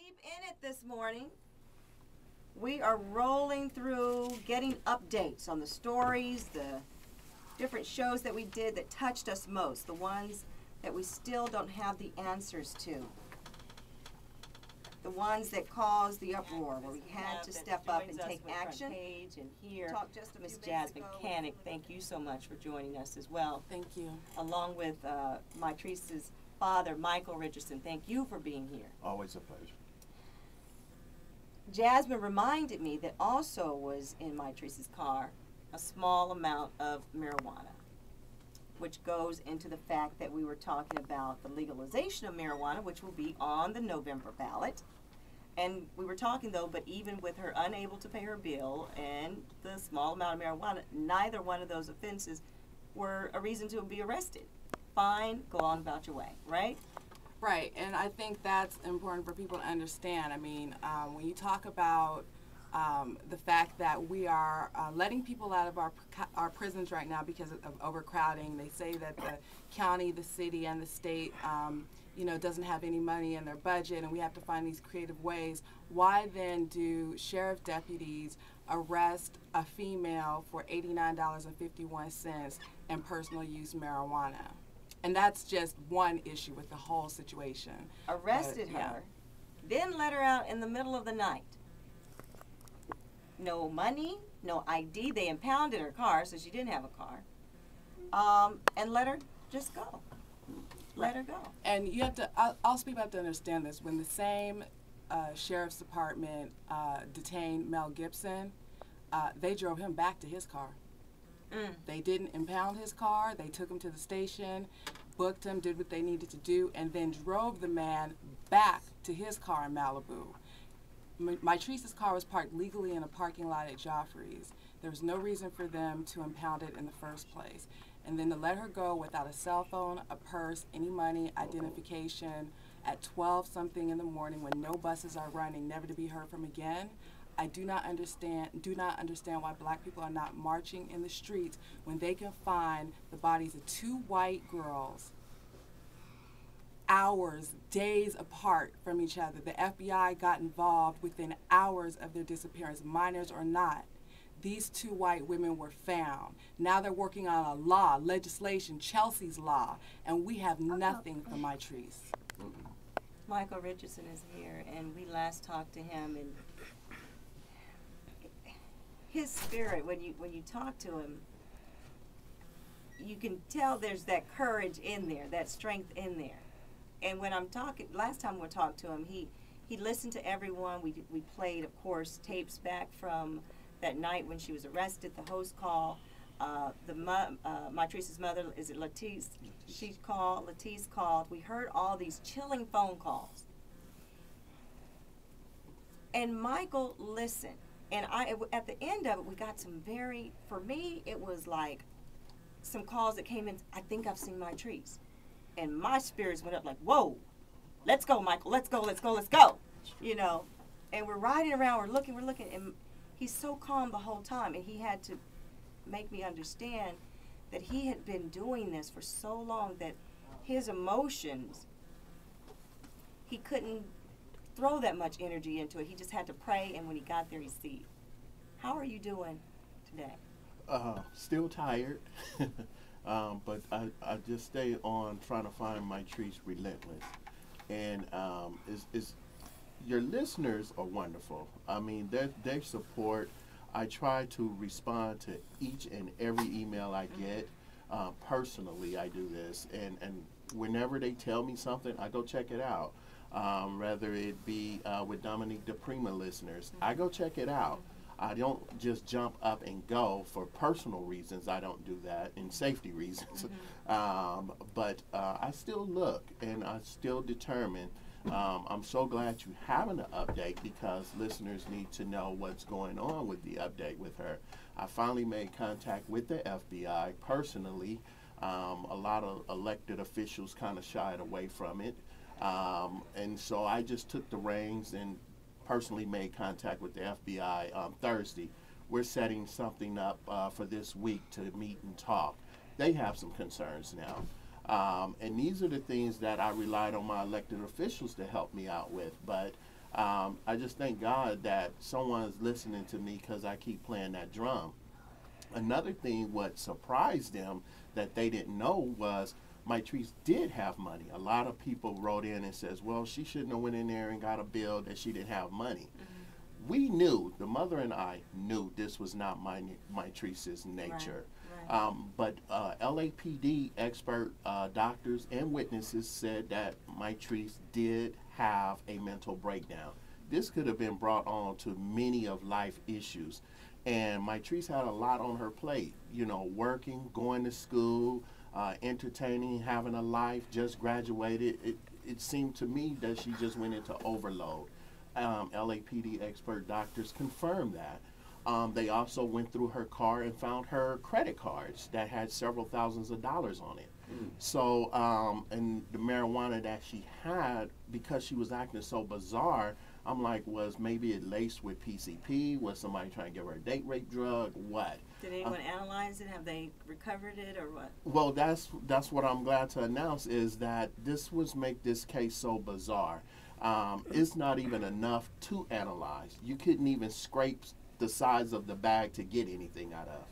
deep in it this morning. We are rolling through, getting updates on the stories, the different shows that we did that touched us most, the ones that we still don't have the answers to, the ones that caused the uproar, where we had to step up and take action. And here, Ms. Jasmyne Cannick, thank you so much for joining us as well. Thank you. Along with Mitrice's father, Michael Richardson, thank you for being here. Always a pleasure. Jasmyne reminded me that also was in Mitrice's car a small amount of marijuana, which goes into the fact that we were talking about the legalization of marijuana, which will be on the November ballot. And we were talking, though, but even with her unable to pay her bill and the small amount of marijuana, neither one of those offenses were a reason to be arrested. Fine, go on about your way, right? Right, and I think that's important for people to understand. I mean, when you talk about the fact that we are letting people out of our prisons right now because of overcrowding, they say that the county, the city, and the state, doesn't have any money in their budget, and we have to find these creative ways. Why then do sheriff deputies arrest a female for $89.51 in personal use marijuana? And that's just one issue with the whole situation. Arrested her, then let her out in the middle of the night. No money, no ID. They impounded her car, so she didn't have a car. And let her just go. Let her go. And you have to, also people have to understand this. When the same sheriff's department detained Mel Gibson, they drove him back to his car. They didn't impound his car. They took him to the station, booked him, did what they needed to do, and then drove the man back to his car in Malibu. Mitrice's car was parked legally in a parking lot at Joffrey's. There was no reason for them to impound it in the first place. And then to let her go without a cell phone, a purse, any money, identification, at 12-something in the morning when no buses are running, never to be heard from again. I do not understand why black people are not marching in the streets when they can find the bodies of two white girls hours, days apart from each other. The FBI got involved within hours of their disappearance, minors or not. These two white women were found. Now they're working on a law, legislation, Chelsea's law, and we have nothing from Mitrice. Michael Richardson is here, and we last talked to him, and his spirit, when you talk to him, you can tell there's that courage in there, that strength in there. And when I'm talking, last time we talked to him, he listened to everyone. We played, of course, tapes back from that night when she was arrested, the host call. Mitrice's mother, is it Latice? Latice called. We heard all these chilling phone calls. And Michael listened. And at the end of it, we got some for me, it was like some calls that came in, I think I've seen Mitrice. And my spirits went up like, whoa, let's go, Michael, let's go, let's go, let's go. And we're riding around, we're looking, and he's so calm the whole time. And he had to make me understand that he had been doing this for so long that his emotions, he couldn't throw that much energy into it. He just had to pray, and when he got there, he see. How are you doing today? Still tired, but I just stay on trying to find Mitrice relentless. And your listeners are wonderful. I mean, their support. I try to respond to each and every email I get. Personally, I do this, and whenever they tell me something, I go check it out. Whether it be with Dominique DePrima listeners, I go check it out. I don't just jump up and go for personal reasons. I don't do that, and safety reasons. But I still look, and I still determine. I'm so glad you having an update because listeners need to know what's going on with the update with her. I finally made contact with the FBI personally. A lot of elected officials kind of shied away from it. And so I just took the reins and personally made contact with the FBI on Thursday. We're setting something up for this week to meet and talk. They have some concerns now. And these are the things that I relied on my elected officials to help me out with. But I just thank God that someone's listening to me because I keep playing that drum. Another thing, what surprised them that they didn't know was Mitrice did have money. A lot of people wrote in and says, well, she shouldn't have went in there and got a bill that she didn't have money. We knew, the mother and I knew this was not Mitrice's nature. Right. But LAPD expert doctors and witnesses said that Mitrice did have a mental breakdown. This could have been brought on to many of life issues. And Mitrice had a lot on her plate, you know, working, going to school, entertaining, having a life, just graduated. It seemed to me that she just went into overload. LAPD expert doctors confirmed that. They also went through her car and found her credit cards that had several thousands of dollars on it. So, and the marijuana that she had, because she was acting so bizarre, I'm like, was maybe it laced with PCP? Was somebody trying to give her a date rape drug? What? Did anyone analyze it? Have they recovered it or what? Well, that's what I'm glad to announce is that this was make this case so bizarre. It's not even enough to analyze. You couldn't even scrape the size of the bag to get anything out of.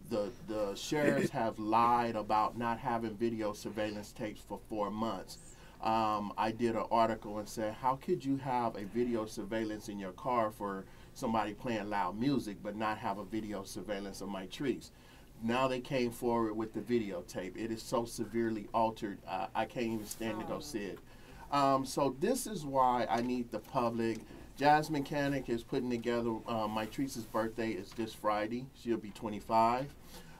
The sheriffs have lied about not having video surveillance tapes for 4 months. I did an article and said, how could you have a video surveillance in your car for somebody playing loud music but not have a video surveillance of Mitrice? Now they came forward with the videotape. It is so severely altered, I can't even stand to go see it. So this is why I need the public. Jasmyne Cannick is putting together, Mitrice's birthday is this Friday. She'll be 25.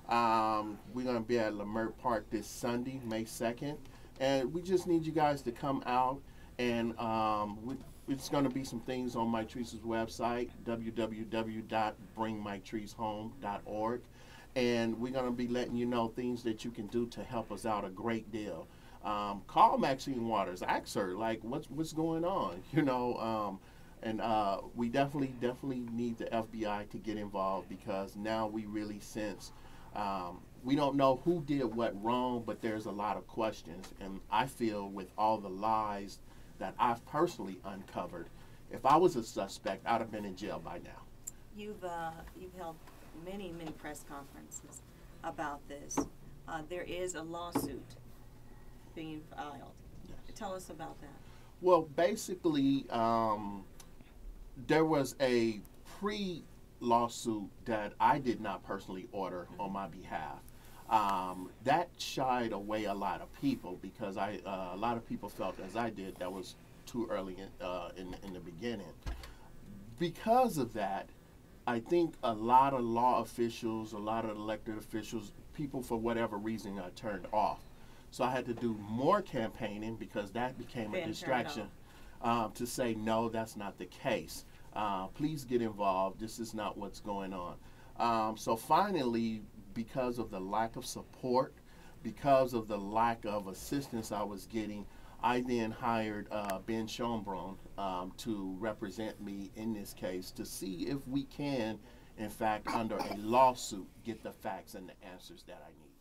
We're going to be at Lamar Park this Sunday, May 2nd. And we just need you guys to come out, and it's going to be some things on Mitrice's website, www.bringmitricehome.org. And we're going to be letting you know things that you can do to help us out a great deal. Call Maxine Waters, ask her, like, what's going on, you know. And we definitely need the FBI to get involved, because now we really sense we don't know who did what wrong, but there's a lot of questions. And I feel with all the lies that I've personally uncovered, if I was a suspect, I'd have been in jail by now. You've held many press conferences about this. There is a lawsuit being filed. Yes. Tell us about that. Well, basically, there was a lawsuit that I did not personally order on my behalf. That shied away a lot of people, because a lot of people felt as I did that was too early in the beginning. Because of that, I think a lot of law officials, a lot of elected officials, people for whatever reason are turned off. So I had to do more campaigning, because that became a distraction to say, no, that's not the case. Please get involved. This is not what's going on. So finally, because of the lack of support, because of the lack of assistance I was getting, I then hired Ben Schonbrun to represent me in this case, to see if we can, in fact, under a lawsuit, get the facts and the answers that I need.